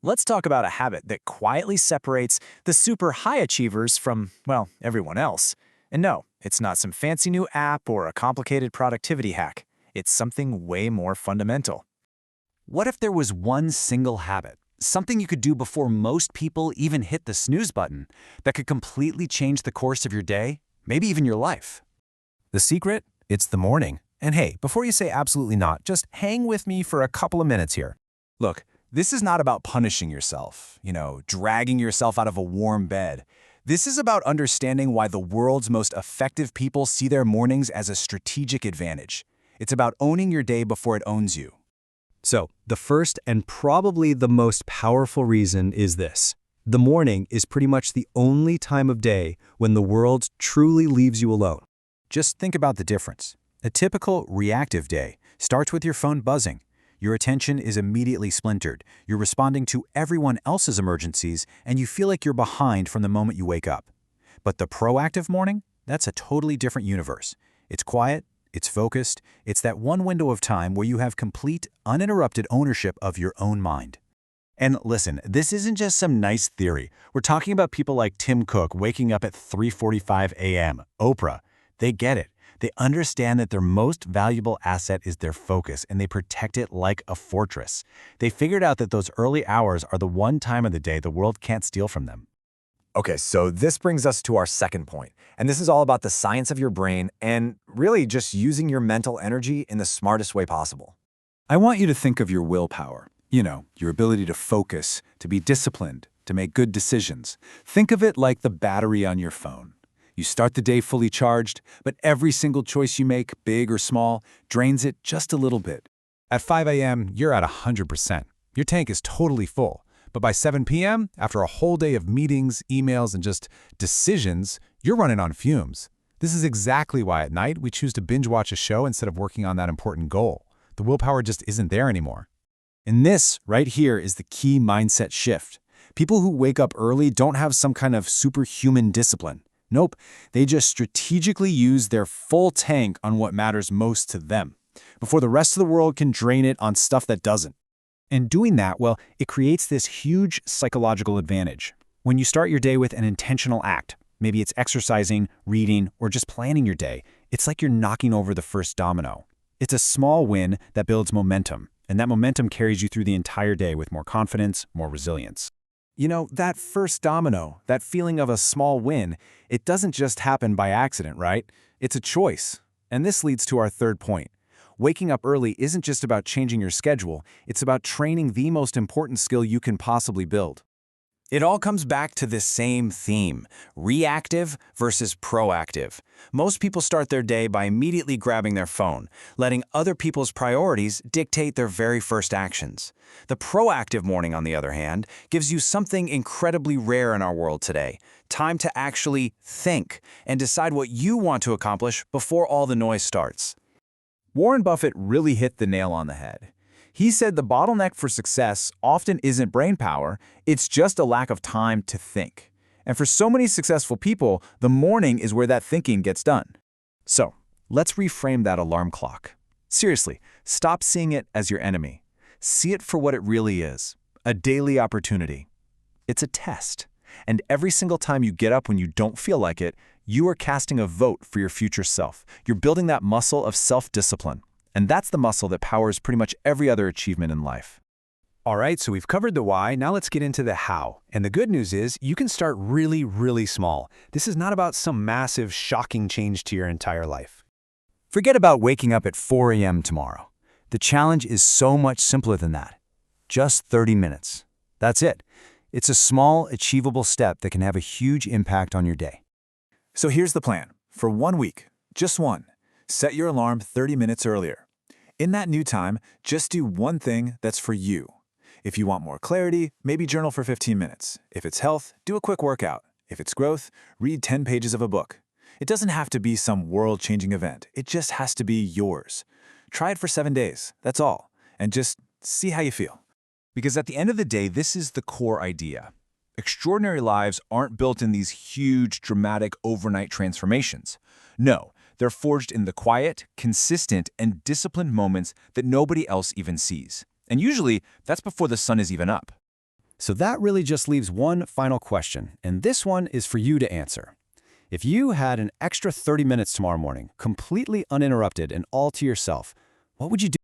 Let's talk about a habit that quietly separates the super high achievers from, well, everyone else. And no, it's not some fancy new app or a complicated productivity hack. It's something way more fundamental. What if there was one single habit, something you could do before most people even hit the snooze button, that could completely change the course of your day, maybe even your life? The secret? It's the morning. And hey, before you say absolutely not, just hang with me for a couple of minutes here. Look, this is not about punishing yourself, dragging yourself out of a warm bed. This is about understanding why the world's most effective people see their mornings as a strategic advantage. It's about owning your day before it owns you. So, the first and probably the most powerful reason is this. The morning is pretty much the only time of day when the world truly leaves you alone. Just think about the difference. A typical reactive day starts with your phone buzzing. Your attention is immediately splintered. You're responding to everyone else's emergencies, and you feel like you're behind from the moment you wake up. But the proactive morning? That's a totally different universe. It's quiet, it's focused, it's that one window of time where you have complete, uninterrupted ownership of your own mind. And listen, this isn't just some nice theory. We're talking about people like Tim Cook waking up at 3:45 a.m., Oprah. They get it. They understand that their most valuable asset is their focus, and they protect it like a fortress. They figured out that those early hours are the one time of the day the world can't steal from them. Okay, so this brings us to our second point, and this is all about the science of your brain and really just using your mental energy in the smartest way possible. I want you to think of your willpower. Your ability to focus, to be disciplined, to make good decisions. Think of it like the battery on your phone. You start the day fully charged, but every single choice you make, big or small, drains it just a little bit. At 5 a.m., you're at 100%. Your tank is totally full. But by 7 p.m., after a whole day of meetings, emails, and just decisions, you're running on fumes. This is exactly why at night we choose to binge watch a show instead of working on that important goal. The willpower just isn't there anymore. And this, right here, is the key mindset shift. People who wake up early don't have some kind of superhuman discipline. Nope, they just strategically use their full tank on what matters most to them, before the rest of the world can drain it on stuff that doesn't. And doing that, well, it creates this huge psychological advantage. When you start your day with an intentional act, maybe it's exercising, reading, or just planning your day, it's like you're knocking over the first domino. It's a small win that builds momentum, and that momentum carries you through the entire day with more confidence, more resilience. That first domino, that feeling of a small win, it doesn't just happen by accident, right? It's a choice. And this leads to our third point. Waking up early isn't just about changing your schedule, it's about training the most important skill you can possibly build. It all comes back to this same theme, reactive versus proactive. Most people start their day by immediately grabbing their phone, letting other people's priorities dictate their very first actions. The proactive morning, on the other hand, gives you something incredibly rare in our world today, time to actually think and decide what you want to accomplish before all the noise starts. Warren Buffett really hit the nail on the head. He said the bottleneck for success often isn't brain power, it's just a lack of time to think. And for so many successful people, the morning is where that thinking gets done. So, let's reframe that alarm clock. Seriously, stop seeing it as your enemy. See it for what it really is, a daily opportunity. It's a test. And every single time you get up when you don't feel like it, you are casting a vote for your future self. You're building that muscle of self-discipline. And that's the muscle that powers pretty much every other achievement in life. All right, so we've covered the why, now let's get into the how. And the good news is, you can start really, really small. This is not about some massive, shocking change to your entire life. Forget about waking up at 4 a.m. tomorrow. The challenge is so much simpler than that. Just 30 minutes. That's it. It's a small, achievable step that can have a huge impact on your day. So here's the plan. For 1 week, just one, set your alarm 30 minutes earlier. In that new time, just do one thing that's for you. If you want more clarity, maybe journal for 15 minutes. If it's health, do a quick workout. If it's growth, read 10 pages of a book. It doesn't have to be some world-changing event. It just has to be yours. Try it for 7 days, that's all, and just see how you feel. Because at the end of the day, this is the core idea. Extraordinary lives aren't built in these huge, dramatic, overnight transformations. No, they're forged in the quiet, consistent, and disciplined moments that nobody else even sees. And usually, that's before the sun is even up. So that really just leaves one final question, and this one is for you to answer. If you had an extra 30 minutes tomorrow morning, completely uninterrupted and all to yourself, what would you do?